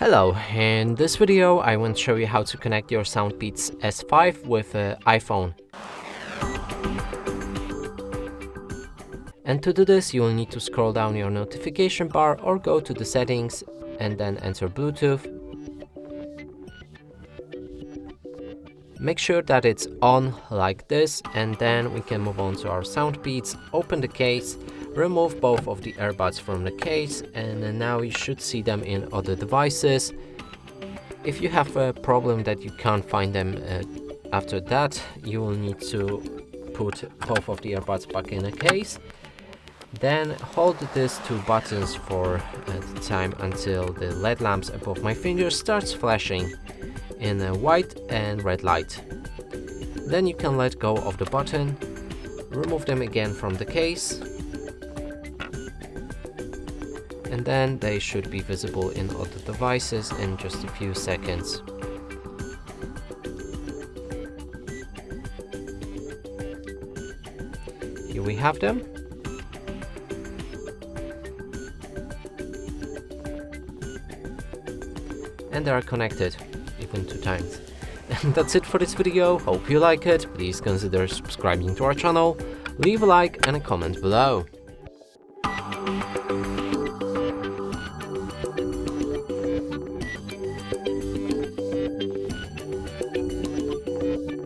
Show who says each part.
Speaker 1: Hello, in this video I want to show you how to connect your Soundpeats S5 with an iPhone. And to do this you will need to scroll down your notification bar or go to the settings and then enter Bluetooth. Make sure that it's on like this, and then we can move on to our Soundpeats. Open the case, remove both of the earbuds from the case, and then now you should see them in other devices. If you have a problem that you can't find them after that, you will need to put both of the earbuds back in the case. Then hold these two buttons for the time until the LED lamps above my fingers starts flashing in a white and red light. Then you can let go of the button, remove them again from the case, and then they should be visible in other devices in just a few seconds. Here we have them. And they are connected, even 2 times. And that's it for this video. Hope you like it. Please consider subscribing to our channel, leave a like and a comment below.